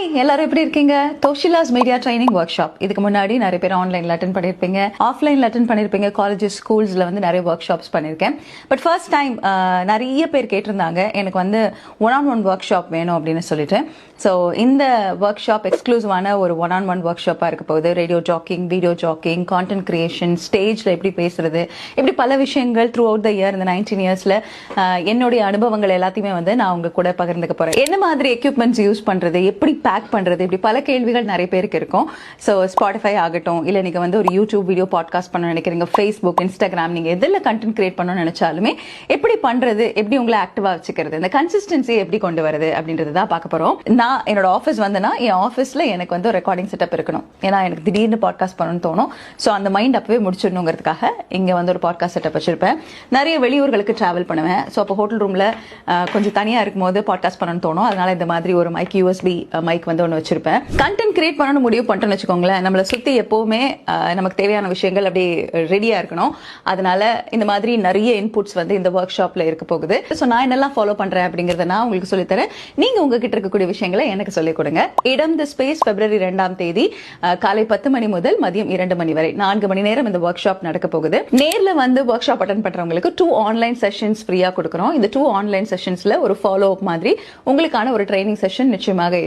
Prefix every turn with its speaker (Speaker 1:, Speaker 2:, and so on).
Speaker 1: Hi, எல்லாரும் எப்படி இருக்கீங்க? தோஷிலாஸ் மீடியா ட்ரைனிங் ஒர்க் ஷாப். இதுக்கு முன்னாடி நிறைய பேர் ஆன்லைன்ல அட்டென்ட் பண்ணிருப்பீங்க, ஆஃப்லைன்ல அட்டென்ட் பண்ணிருப்பீங்க. காலேஜஸ், ஸ்கூல்ஸ்ல வந்து நிறைய ஒர்க் ஷாப்ஸ் பண்ணிருக்கேன். பட் ஃபர்ஸ்ட் டைம் நிறைய பேர் கேட்டிருந்தாங்க, எனக்கு வந்து ஒன் ஒர்க் ஷாப் வேணும் அப்படின்னு சொல்லிட்டு. ஸோ இந்த ஒர்க் ஷாப் எக்ஸ்க்ளூசிவான ஒரு ஒன் ஒர்க் ஷாப்பாக இருக்க போகுது. Radio jogging, video jogging, content creation, ஸ்டேஜில் எப்படி பேசுறது, இப்படி பல விஷயங்கள் த்ரூ அவுட் த இயர், இந்த 19 இயர்ஸில் என்னுடைய அனுபவங்கள் எல்லாத்தையுமே வந்து நான் உங்க கூட பகிர்ந்துக்க போகிறேன். என்ன மாதிரி எக்யூப்மெண்ட்ஸ் யூஸ் பண்ணுறது, எப்படி பேக் பண்ணுறது, இப்படி பல கேள்விகள் நிறைய பேருக்கு இருக்கும். ஸோ ஸ்பாட்டிஃபை ஆகட்டும், இல்லை நீங்கள் வந்து ஒரு யூடியூப் வீடியோ பாட்காஸ்ட் பண்ண நினைக்கிறீங்க, ஃபேஸ்புக், இன்ஸ்டாகிராம், நீங்கள் எதில் கண்டென்ட் கிரியேட் பண்ணணும்னு நினைச்சாலுமே எப்படி பண்ணுறது, எப்படி உங்களை ஆக்டிவாக வச்சுக்கிறது, இந்த கன்சிஸ்டன்சி எப்படி கொண்டு வருது அப்படின்றது தான் பார்க்க போகிறோம். நான் என்னோட ஆஃபீஸ் வந்தேன்னா என் ஆஃபீஸில் எனக்கு வந்து ரெக்கார்டிங் செட்டப் இருக்கணும். ஏன்னா எனக்கு திடீர்னு பாட்காஸ்ட் பண்ணணும்னு தோணும். ஸோ அந்த மைண்ட் அப்பவே முடிச்சிடணுங்கிறதுக்காக இங்கே வந்து ஒரு பாட்காஸ்ட் செட்டப் வச்சிருப்பேன். நிறைய வெளியூர்களுக்கு ட்ராவல் பண்ணுவேன். ஸோ அப்போ ஹோட்டல் ரூமில் கொஞ்சம் தனியாக இருக்கும்போது பாட்காஸ்ட் பண்ணணும்னு தோணும். அதனால இந்த மாதிரி ஒரு மைக், யூஎஸ்பி மைக் வந்து ஒன்று வச்சிருப்பேன். கண்டென்ட் கிரியேட் பண்ணணும்னு முடிவு பண்ணிட்டோன்னு வச்சுக்கோங்களேன், நம்மளை சுற்றி எப்போவுமே நமக்கு தேவையான விஷயங்கள் அப்படியே ரெடியாக இருக்கணும். அதனால இந்த மாதிரி நிறைய இன்புட்ஸ் வந்து இந்த ஒர்க் ஷாப்பில் இருக்க போகுது. ஸோ நான் என்னெல்லாம் ஃபாலோ பண்ணுறேன் அப்படிங்கிறத நான் உங்களுக்கு சொல்லித்தரேன். நீங்கள் உங்ககிட்ட இருக்கக்கூடிய விஷயங்களை எனக்கு சொல்லிக் கொடுங்க. இடம் தி ஸ்பேஸ், February 2ஆம் தேதி காலை 10 மணி முதல் மதியம் 2 மணி வரை 4 மணி நேரம் இந்த ஒர்க் ஷாப் நடக்க போகுது. நேர்ல வந்து ஒர்க் ஷாப் அட்டென்ட் பண்றவங்களுக்கு 2 ஆன்லைன் செஷன்ஸ் ஃப்ரீயா கொடுக்குறோம். இந்த 2 ஆன்லைன் செஷன்ஸ்ல ஒரு ஃபாலோ அப் மாதிரி உங்களுக்கான ஒரு ட்ரைனிங் செஷன் நிச்சயமாக